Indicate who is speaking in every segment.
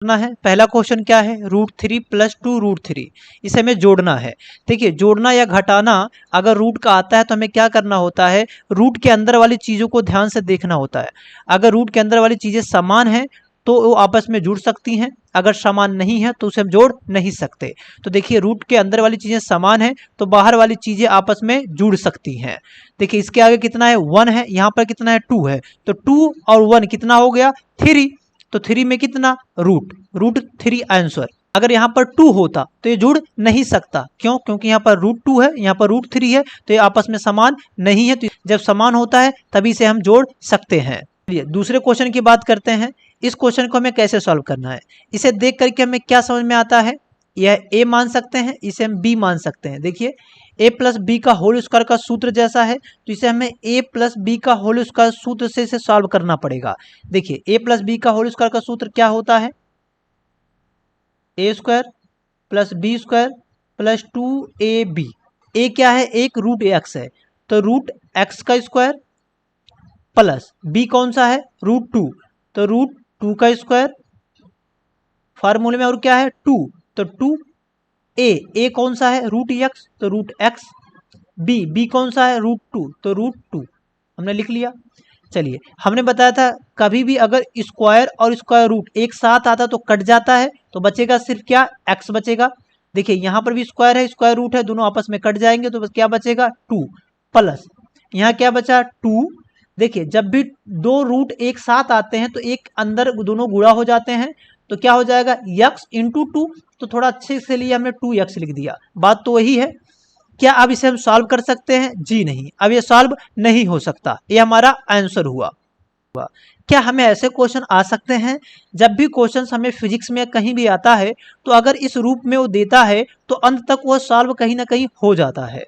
Speaker 1: करना है। पहला क्वेश्चन क्या है, √3 + 2 √3, इसे हमें जोड़ना है। देखिए जोड़ना या घटाना अगर रूट का आता है तो हमें क्या करना होता है, रूट के अंदर वाली चीज़ों को ध्यान से देखना होता है। अगर रूट के अंदर वाली चीज़ें समान हैं तो वो आपस में जुड़ सकती हैं, अगर समान नहीं है तो उसे हम जोड़ नहीं सकते। तो देखिए रूट के अंदर वाली चीज़ें समान हैं तो बाहर वाली चीज़ें आपस में जुड़ सकती हैं। देखिए इसके आगे कितना है, 1 है, यहाँ पर कितना है, 2 है, तो 2 और 1 कितना हो गया, 3। तो 3 में कितना, √3 आंसर। अगर यहाँ पर 2 होता तो ये जुड़ नहीं सकता, क्यों, क्योंकि यहाँ पर √2 है, यहाँ पर √3 है, तो ये आपस में समान नहीं है। तो जब समान होता है तभी से हम जोड़ सकते हैं। चलिए दूसरे क्वेश्चन की बात करते हैं। इस क्वेश्चन को हमें कैसे सॉल्व करना है, इसे देख करके हमें क्या समझ में आता है, यह a मान सकते हैं, इसे हम b मान सकते हैं। देखिए a + b का होल स्क्वायर का सूत्र जैसा है, तो इसे हमें a + b का होल स्क्वायर सूत्र से इसे सॉल्व करना पड़ेगा। देखिए a + b का होल स्क्वायर का सूत्र क्या होता है, a² + b² + 2ab। a क्या है, एक √x है, तो √x का स्क्वायर प्लस b कौन सा है, √2, तो √2 का स्क्वायर, फार्मूले में और क्या है 2, तो 2a कौन सा है, √x, तो √x, b कौन सा है, √2, तो √2 हमने लिख लिया। चलिए हमने बताया था कभी भी अगर स्क्वायर और स्क्वायर रूट एक साथ आता तो कट जाता है, तो बचेगा सिर्फ क्या, x बचेगा। देखिए यहाँ पर भी स्क्वायर है, स्क्वायर रूट है, दोनों आपस में कट जाएंगे, तो बस क्या बचेगा, 2 प्लस यहाँ क्या बचा, 2। देखिए जब भी दो रूट एक साथ आते हैं तो एक अंदर दोनों गुणा हो जाते हैं, तो क्या हो जाएगा, x × 2। तो थोड़ा अच्छे से लिए हमने 2x लिख दिया, बात तो वही है। क्या अब इसे हम सॉल्व कर सकते हैं, जी नहीं, अब ये सॉल्व नहीं हो सकता, ये हमारा आंसर हुआ। क्या हमें ऐसे क्वेश्चन आ सकते हैं, जब भी क्वेश्चन हमें फिजिक्स में कहीं भी आता है तो अगर इस रूप में वो देता है तो अंत तक वो सॉल्व कहीं ना कहीं हो जाता है।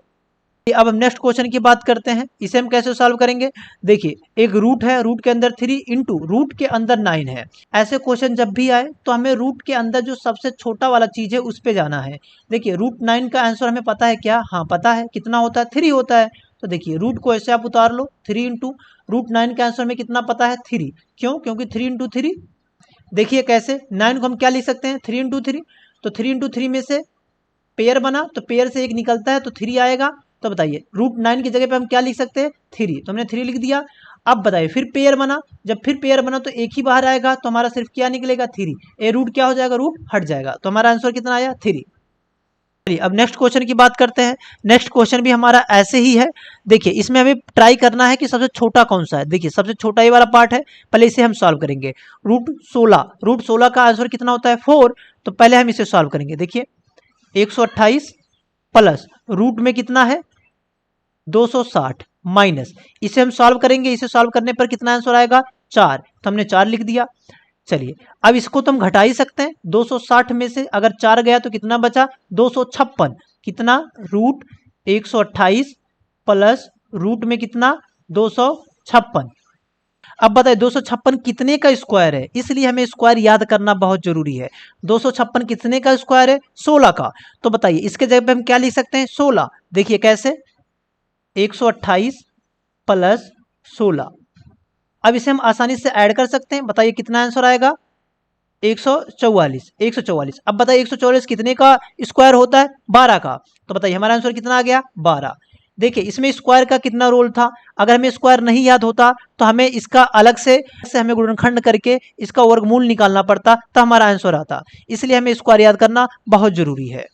Speaker 1: अब हम नेक्स्ट क्वेश्चन की बात करते हैं, इसे हम कैसे सॉल्व करेंगे। देखिए एक रूट है, रूट के अंदर 3 इंटू रूट के अंदर 9 है। ऐसे क्वेश्चन जब भी आए तो हमें रूट के अंदर जो सबसे छोटा वाला चीज है उस पे जाना है। देखिए √9 का आंसर हमें पता है क्या, हाँ पता है, कितना होता है, 3 होता है। तो देखिए रूट को ऐसे आप उतार लो, 3 इंटू √9 का आंसर में कितना पता है, 3। क्यों, क्योंकि 3 इंटू 3, देखिए कैसे 9 को हम क्या लिख सकते हैं, 3 इंटू 3, तो 3 इंटू 3 में से पेयर बना तो पेयर से एक निकलता है तो 3 आएगा। तो बताइए √9 की जगह पे हम क्या लिख सकते हैं, 3, तो हमने 3 लिख दिया। अब बताइए फिर पेयर बना, जब फिर पेयर बना तो एक ही बाहर आएगा, तो हमारा सिर्फ क्या निकलेगा, 3। ए रूट क्या हो जाएगा, रूट हट जाएगा, तो हमारा आंसर कितना आया, 3। चलिए अब नेक्स्ट क्वेश्चन की बात करते हैं। नेक्स्ट क्वेश्चन भी हमारा ऐसे ही है। देखिए इसमें हमें ट्राई करना है कि सबसे छोटा कौन सा है। देखिए सबसे छोटा ये वाला पार्ट है, पहले इसे हम सॉल्व करेंगे। √16 का आंसर कितना होता है, 4, तो पहले हम इसे सॉल्व करेंगे। देखिए 128 प्लस रूट में कितना है, 260 माइनस, इसे हम सॉल्व करेंगे, इसे सॉल्व करने पर कितना आंसर आएगा, 4, तो हमने 4 लिख दिया। चलिए अब इसको तो हम घटा ही सकते हैं, 260 में से अगर 4 गया तो कितना बचा, 256, कितना, √128 प्लस रूट में कितना, 256। अब बताइए 256 कितने का स्क्वायर है, इसलिए हमें स्क्वायर याद करना बहुत जरूरी है। 256 कितने का स्क्वायर है, 16 का। तो बताइए इसके जगह पे हम क्या लिख सकते हैं, 16। देखिए कैसे, 128 प्लस 16। अब इसे हम आसानी से ऐड कर सकते हैं, बताइए कितना आंसर आएगा, 144। 144, अब बताइए 144 कितने का स्क्वायर होता है, 12 का। तो बताइए हमारा आंसर कितना आ गया, 12। देखिए इसमें स्क्वायर का कितना रोल था, अगर हमें स्क्वायर नहीं याद होता तो हमें इसका अलग से हमें गुणनखंड करके इसका वर्गमूल निकालना पड़ता, तो हमारा आंसर आता। इसलिए हमें स्क्वायर याद करना बहुत जरूरी है।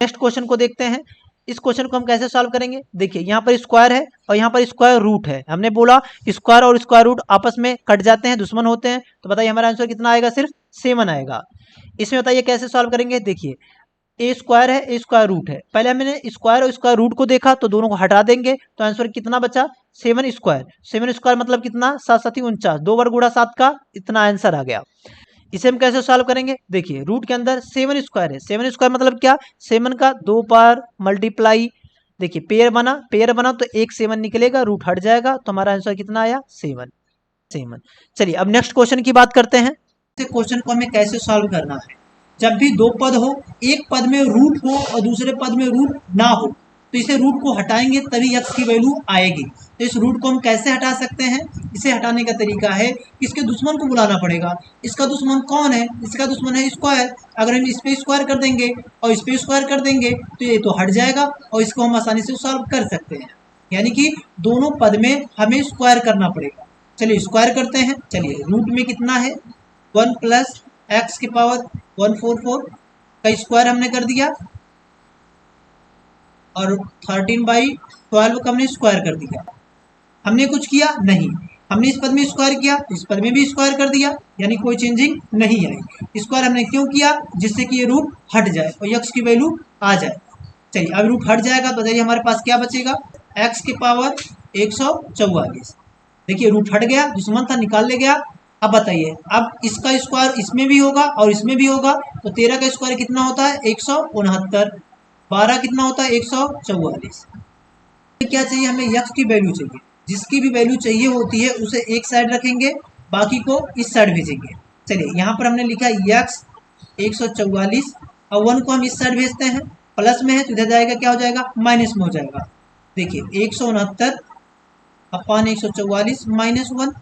Speaker 1: नेक्स्ट क्वेश्चन को देखते हैं। इस क्वेश्चन को हम कैसे सॉल्व करेंगे। देखिए यहाँ पर स्क्वायर है और यहाँ पर स्क्वायर रूट है, हमने बोला स्क्वायर और स्क्वायर रूट आपस में कट जाते हैं, दुश्मन होते हैं। तो बताइए हमारा आंसर कितना आएगा, सिर्फ 7 आएगा। इसमें बताइए कैसे सॉल्व करेंगे। देखिए ए स्क्वायर है, ए स्क्वायर रूट है, पहले हमने स्क्वायर और स्क्वायर रूट को देखा तो दोनों को हटा देंगे, तो आंसर कितना बचा, 7 स्क्वायर। 7 स्क्वायर मतलब कितना, 7 7 49, 2 वर्ग गुणा 7 का, इतना आंसर आ गया। इसे हम कैसे सॉल्व करेंगे। देखिए रूट के अंदर 7 स्क्वायर है, 7 स्क्वायर मतलब क्या, 7 का 2 बार मल्टीप्लाई। देखिए पेयर बना तो एक 7 निकलेगा, रूट हट जाएगा, तो हमारा आंसर कितना आया, 7। चलिए अब नेक्स्ट क्वेश्चन की बात करते हैं। क्वेश्चन को हमें कैसे सॉल्व करना है। जब भी दो पद हो, एक पद में रूट हो और दूसरे पद में रूट ना हो, तो इसे रूट को हटाएंगे तभी x की वैल्यू आएगी। तो इस रूट को हम कैसे हटा सकते हैं? इसे हटाने का तरीका है इसके दुश्मन को बुलाना पड़ेगा। इसका दुश्मन कौन है? इसका दुश्मन है स्क्वायर। अगर हम इस पे स्क्वायर कर देंगे और इस पे स्क्वायर कर देंगे तो ये तो हट जाएगा और इसको हम आसानी से सॉल्व कर सकते हैं। यानी कि दोनों पद में हमें स्क्वायर करना पड़ेगा। चलिए स्क्वायर करते हैं। चलिए रूट में कितना है 1 प्लस एक्स की पावर 144 का स्क्वायर हमने कर दिया और 13/12 का हमने स्क्वायर कर दिया। हमने कुछ किया नहीं, हमने इस पद में स्क्वायर किया इस पद में भी स्क्वायर कर दिया, यानी कोई चेंजिंग नहीं आई। स्क्वायर हमने क्यों किया? जिससे कि ये रूट हट जाए और यक्स की वैल्यू आ जाए। चलिए अब रूट हट जाएगा तो बताइए हमारे पास क्या बचेगा? एक्स की पावर 144। देखिए रूट हट गया, दुश्मन था निकाल ले गया। अब बताइए अब इसका स्क्वायर इसमें भी होगा और इसमें भी होगा तो 13 का स्क्वायर कितना होता है? 169। 12 कितना होता है? 144। क्या चाहिए हमें? यक्स की वैल्यू चाहिए। जिसकी भी वैल्यू चाहिए होती है उसे एक साइड रखेंगे, बाकी को इस साइड भेजेंगे। चलिए यहाँ पर हमने लिखा यक्स 144 और 1 को हम इस साइड भेजते हैं। प्लस में है तो इधर जाएगा क्या हो जाएगा? माइनस में हो जाएगा। देखिए 169 अपान 144 माइनस 1,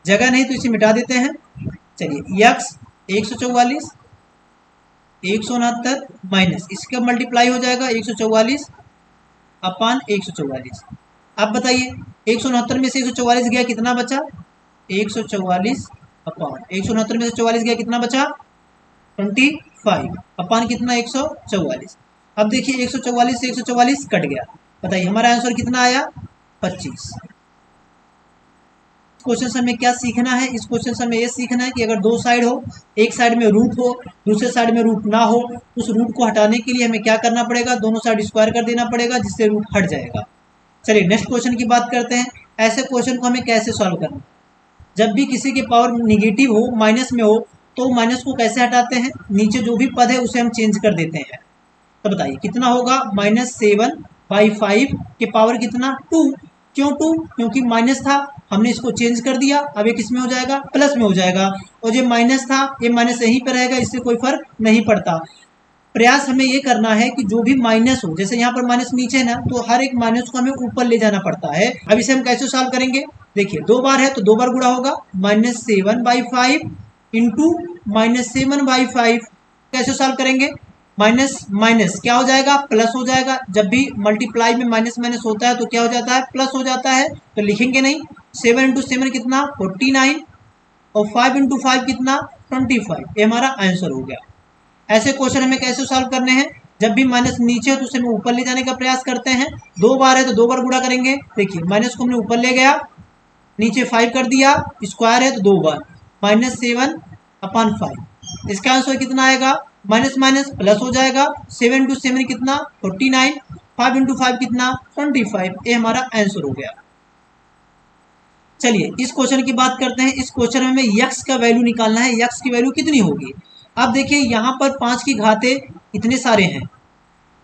Speaker 1: जगह नहीं तो इसे मिटा देते हैं। चलिए यक्स 144 169 माइनस इसका मल्टीप्लाई हो जाएगा 144 अपान 144। अब बताइए 169 में से 144 गया कितना बचा? 144 अपान 169 में से 44 गया कितना बचा? 25 अपान कितना? 144। अब देखिए 144 से 144 कट गया। बताइए हमारा आंसर कितना आया? 25। क्वेश्चन से हमें क्या सीखना है? इस क्वेश्चन से हमें ये सीखना है कि अगर दो साइड हो, एक साइड में रूट हो दूसरे साइड में रूट ना हो, उस रूट को हटाने के लिए हमें क्या करना पड़ेगा? दोनों साइड स्क्वायर कर देना पड़ेगा जिससे रूट हट जाएगा। चलिए नेक्स्ट क्वेश्चन की बात करते हैं। ऐसे क्वेश्चन को हमें कैसे सॉल्व करना? जब भी किसी की पावर निगेटिव हो, माइनस में हो, तो माइनस को कैसे हटाते हैं? नीचे जो भी पद है उसे हम चेंज कर देते हैं। तो बताइए कितना होगा? -7/5 के पावर कितना? 2। क्यों 2? क्योंकि माइनस था, हमने इसको चेंज कर दिया, अब ये किस में हो जाएगा? प्लस में हो जाएगा। और जो माइनस था ये माइनस यहीं पर रहेगा, इससे कोई फर्क नहीं पड़ता। प्रयास हमें ये करना है कि जो भी माइनस हो, जैसे यहाँ पर माइनस नीचे है ना, तो हर एक माइनस को हमें ऊपर ले जाना पड़ता है। अब इसे हम कैसे सॉल्व करेंगे? देखिए 2 बार है तो 2 बार गुणा होगा। -7/5 इंटू -7/5 कैसे सॉल्व करेंगे? माइनस माइनस क्या हो जाएगा? प्लस हो जाएगा। जब भी मल्टीप्लाई में माइनस माइनस होता है तो क्या हो जाता है? प्लस हो जाता है। तो लिखेंगे नहीं। 7 इंटू 7 कितना? 49 और 5 इंटू 5 कितना? 25। ये हमारा आंसर हो गया। ऐसे क्वेश्चन हमें कैसे सॉल्व करने हैं? जब भी माइनस नीचे हो तो उसे हम ऊपर ले जाने का प्रयास करते हैं। 2 बार है तो 2 बार गुणा करेंगे। देखिए माइनस को हमने ऊपर ले गया, नीचे 5 कर दिया, स्क्वायर है तो 2 बार -7/5। इसका आंसर कितना आएगा? माइनस माइनस प्लस हो जाएगा। 7 इंटू 7 कितना? 49। 5 इंटू 5 कितना? 25। ये हमारा आंसर हो गया। चलिए इस क्वेश्चन की बात करते हैं। इस क्वेश्चन में हमें यक्स का वैल्यू निकालना है। यक्स की वैल्यू कितनी होगी? अब देखिए यहाँ पर 5 की घाते इतने सारे हैं।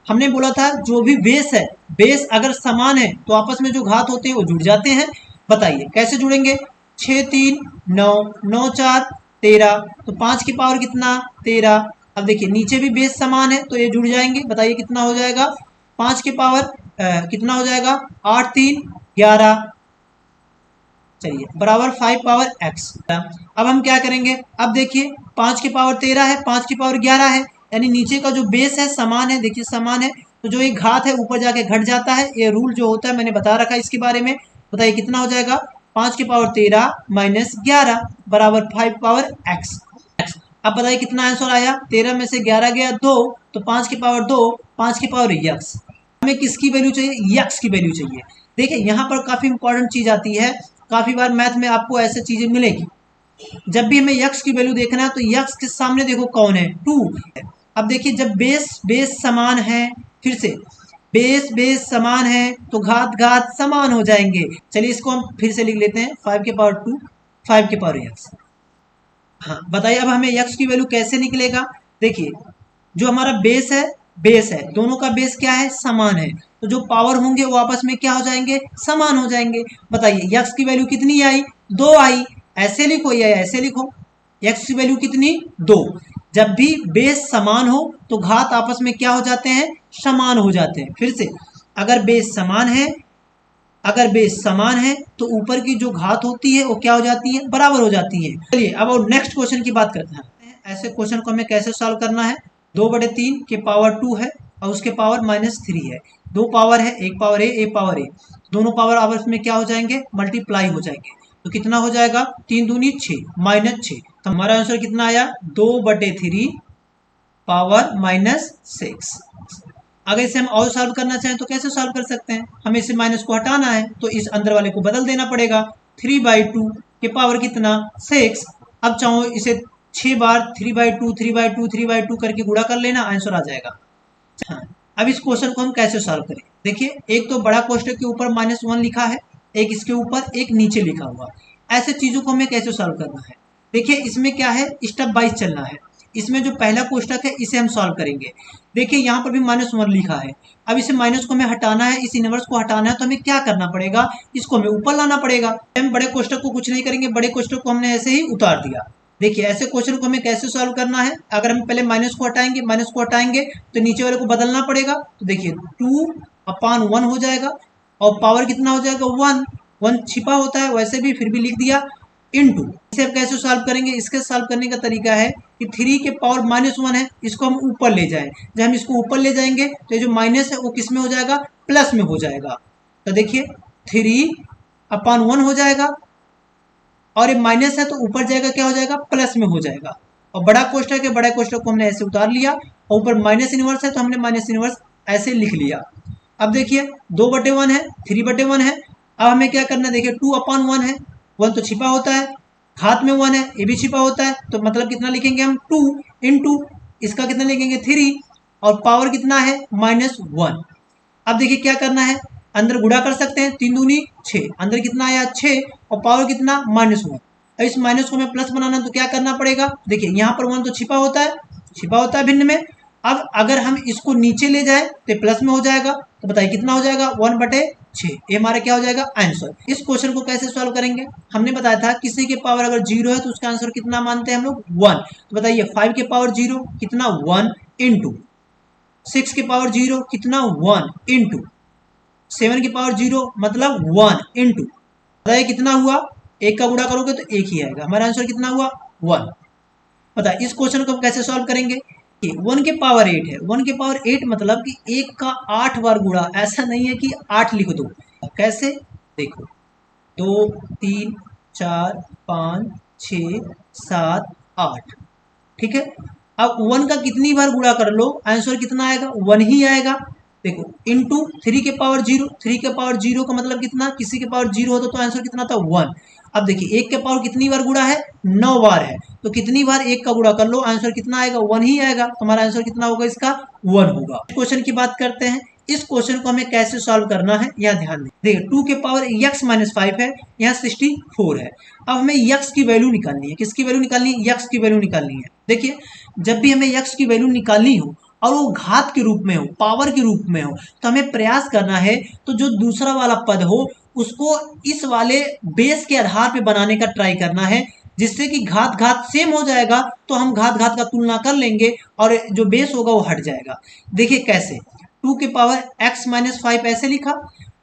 Speaker 1: हमने बोला था जो भी बेस है, बेस अगर समान है तो आपस में जो घात होते हैं वो जुड़ जाते हैं। बताइए कैसे जुड़ेंगे? 6 3 9 9 4 13, तो 5 की पावर कितना? 13। अब देखिए नीचे भी बेस समान है तो ये जुड़ जाएंगे। बताइए कितना हो जाएगा? 5 की पावर कितना हो जाएगा? 8 3 11। चलिए बराबर 5 पावर x। अब हम क्या करेंगे? अब देखिए 5 की पावर 13 है, 5 की पावर 11 है, यानी नीचे का जो बेस है समान है। देखिए समान है तो जो एक घात है ऊपर जाके घट जाता है। ये रूल जो होता है मैंने बता रखा है इसके बारे में। बताइए कितना हो जाएगा? 5 की पावर 13 माइनस 11 बराबर 5 पावर x। अब बताइए कितना आंसर आया? 13 में से 11 गया 2, तो 5 की पावर 2, 5 की पावर यक्स। हमें किसकी वैल्यू चाहिए? यक्स की वैल्यू चाहिए। देखिए यहाँ पर काफी इंपॉर्टेंट चीज आती है। काफी बार मैथ में आपको ऐसी चीजें मिलेगी। जब भी हमें यक्स की वैल्यू देखना है तो यक्स के सामने देखो कौन है? 2। अब देखिए जब बेस समान है, फिर से बेस समान है तो घात समान हो जाएंगे। चलिए इसको हम फिर से लिख लेते हैं। 5 के पावर 2 5 के पावर यक्स। हाँ बताइए अब हमें यक्स की वैल्यू कैसे निकलेगा? देखिए जो हमारा बेस है दोनों का बेस क्या है? समान है। तो जो पावर होंगे वो आपस में क्या हो जाएंगे? समान हो जाएंगे। बताइए यक्स की वैल्यू कितनी आई? 2 आई। ऐसे लिखो या ऐसे लिखो। यक्स की वैल्यू कितनी? 2। जब भी बेस समान हो तो घात आपस में क्या हो जाते हैं? समान हो जाते हैं। फिर से अगर बेस समान है, अगर बेस समान है तो ऊपर की जो घात होती है वो क्या हो जाती है, बराबर हो जाती है। चलिए अब और नेक्स्ट क्वेश्चन की बात करते हैं। ऐसे क्वेश्चन को हमें कैसे सॉल्व करना है। 2/3 के पावर 2 है और उसके पावर -3 है। दो पावर है, एक पावर ए, एक पावर ए, दोनों पावर आपस में क्या हो जाएंगे, मल्टीप्लाई हो जाएंगे। तो कितना हो जाएगा, 3 दूनी 6 -6। तो हमारा आंसर कितना आया, 2/3 पावर -6। अगर इसे हम और सॉल्व करना चाहें तो कैसे सॉल्व कर सकते हैं, हमें इसे माइनस को हटाना है तो इस अंदर वाले को बदल देना पड़ेगा। 3/2 के पावर कितना, 6। अब चाहो इसे 6 बार 3/2 3/2 3/2 करके गुणा कर लेना, आंसर आ जाएगा। हाँ, अब इस क्वेश्चन को हम कैसे सॉल्व करें। देखिए एक तो बड़ा कोष्ठक के ऊपर -1 लिखा है, एक इसके ऊपर एक नीचे लिखा हुआ। ऐसे चीजों को हमें कैसे सॉल्व करना है। देखिए इसमें क्या है, स्टेप वाइज चलना है। इसमें जो पहला कोष्ठक है इसे हम सॉल्व करेंगे। देखिए यहाँ पर भी -1 लिखा है। अब इसे माइनस को हमें हटाना है, इस इनवर्स को हटाना है, तो हमें क्या करना पड़ेगा, इसको हमें ऊपर लाना पड़ेगा। हम बड़े कोष्ठक को कुछ नहीं करेंगे, बड़े कोष्ठक को हमने ऐसे ही उतार दिया। देखिए ऐसे क्वेश्चन को हमें कैसे सॉल्व करना है। अगर हम पहले माइनस को हटाएंगे तो नीचे वाले को बदलना पड़ेगा। तो देखिए 2/1 हो जाएगा और पावर कितना हो जाएगा, 1 छिपा होता है वैसे भी, फिर भी लिख दिया, इनटू। इसे अब कैसे सॉल्व करेंगे, इसके सॉल्व करने का तरीका है कि 3 के पावर -1 है, इसको हम ऊपर ले जाएं। जब हम इसको ऊपर ले जाएंगे तो ये जो माइनस है वो किस में हो जाएगा, प्लस में हो जाएगा। तो देखिए 3/1 हो जाएगा और ये माइनस है तो ऊपर जाएगा, क्या हो जाएगा, प्लस में हो जाएगा। और बड़ा कोष्ठक है, बड़ा कोष्ठक को हमने ऐसे उतार लिया और ऊपर माइनस इनवर्स है तो हमने माइनस इनवर्स ऐसे लिख लिया। अब देखिए 2/1 है, 3/1 है। अब हमें क्या करना है, देखिए 2/1 है, 1 तो छिपा होता है, हाथ में 1 है, ये भी छिपा होता है, तो मतलब कितना लिखेंगे हम, 2 इंटू इसका कितना लिखेंगे 3 और पावर कितना है -1। अब देखिए क्या करना है, अंदर गुणा कर सकते हैं, 3 दूनी 6, अंदर कितना आया 6 और पावर कितना -1। अब इस माइनस को हमें प्लस बनाना तो क्या करना पड़ेगा, देखिए यहाँ पर 1 तो छिपा होता है भिन्न में। अब अगर हम इसको नीचे ले जाए तो प्लस में हो जाएगा, तो बताइए कितना हो जाएगा, 1/6। ये हमारा क्या हो जाएगा, आंसर। इस क्वेश्चन को कैसे सॉल्व करेंगे, हमने बताया था किसी के पावर अगर 0 है तो उसका आंसर कितना मानते हैं हम लोग, 1। तो बताइए 5 के पावर 0 कितना, 1 इंटू 6 के पावर 0 कितना, 1 इंटू 7 के पावर 0 मतलब 1 इंटू, बताइए कितना हुआ, एक का गुणा करोगे तो एक ही आएगा, हमारा आंसर कितना हुआ, 1। पता है इस क्वेश्चन को कैसे सॉल्व करेंगे, 1 के पावर 8 है, 1 के पावर 8 मतलब कि 1 का 8 बार गुणा, ऐसा नहीं है कि 8 लिख दो। कैसे, देखो 2 3 4 5 6 7 8, ठीक है। अब 1 का कितनी बार गुणा कर लो, आंसर कितना आएगा, 1 ही आएगा। देखो इंटू 3 के पावर 0, 3 के पावर 0 का मतलब कितना, किसी के पावर 0 होता तो आंसर कितना था, 1। अब देखिए 1 के पावर कितनी बार गुणा है, 9 बार है, तो कितनी बार 1 का गुणा कर लो, आंसर कितना आएगा, 1 ही आएगा। तो हमारा आंसर कितना होगा, इसका 1 होगा। क्वेश्चन की बात करते हैं, इस क्वेश्चन को हमें कैसे सॉल्व करना है, यहाँ ध्यान दें। देखिए 2 के पावर x-5 है, यहाँ 64 है। अब हमें x की वैल्यू निकालनी है, किसकी वैल्यू निकालनी है, x की वैल्यू निकालनी है। देखिए जब भी हमें x की वैल्यू निकालनी हो और वो घात के रूप में हो, पावर के रूप में हो, तो हमें प्रयास करना है तो जो दूसरा वाला पद हो उसको इस वाले बेस के आधार पे बनाने का ट्राई करना है, जिससे कि घात घात सेम हो जाएगा तो हम घात घात का तुलना कर लेंगे और जो बेस होगा वो हट जाएगा। देखिए कैसे, 2 के पावर x-5 ऐसे लिखा।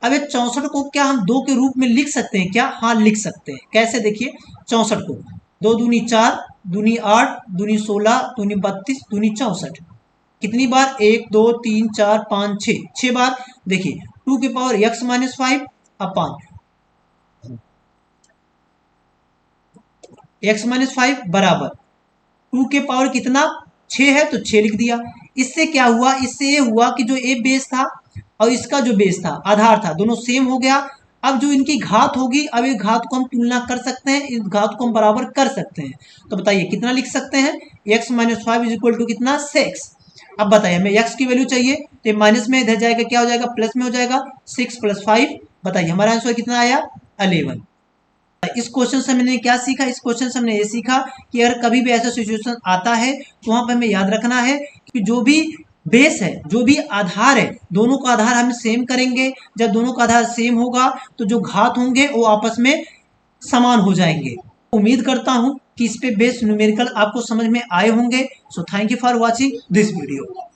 Speaker 1: अब ये 64 को क्या हम 2 के रूप में लिख सकते हैं क्या, हाँ लिख सकते हैं। कैसे, देखिए 64 को 2 दूनी 4 दूनी 8 दूनी 16 दूनी 32 दूनी 64, कितनी बार, 1 2 3 4 5 6 बार। देखिए 2 के पावर x-5 अपान x-5 बराबर 2 के पावर कितना 6 है तो 6 लिख दिया। इससे क्या हुआ, इससे ये हुआ कि जो ए बेस था और इसका जो बेस था, आधार था, दोनों सेम हो गया। अब जो इनकी घात होगी, अब ये घात को हम तुलना कर सकते हैं, इस घात को हम बराबर कर सकते हैं। तो बताइए कितना लिख सकते हैं, x-5 इज इक्वल टू कितना, 6। अब बताइए हमें x की वैल्यू चाहिए तो माइनस में इधर जाएगा, क्या हो जाएगा, प्लस में हो जाएगा, 6 + 5। बताइए हमारा आंसर कितना आया, 11। इस क्वेश्चन से मैंने क्या सीखा, इस क्वेश्चन से हमने ये सीखा कि अगर कभी भी ऐसा सिचुएशन आता है तो वहां पर हमें याद रखना है कि जो भी बेस है, जो भी आधार है, दोनों का आधार हम सेम करेंगे। जब दोनों का आधार सेम होगा तो जो घात होंगे वो आपस में समान हो जाएंगे। उम्मीद करता हूं कि इस पे बेस्ड न्यूमेरिकल आपको समझ में आए होंगे। So thank you for watching this video.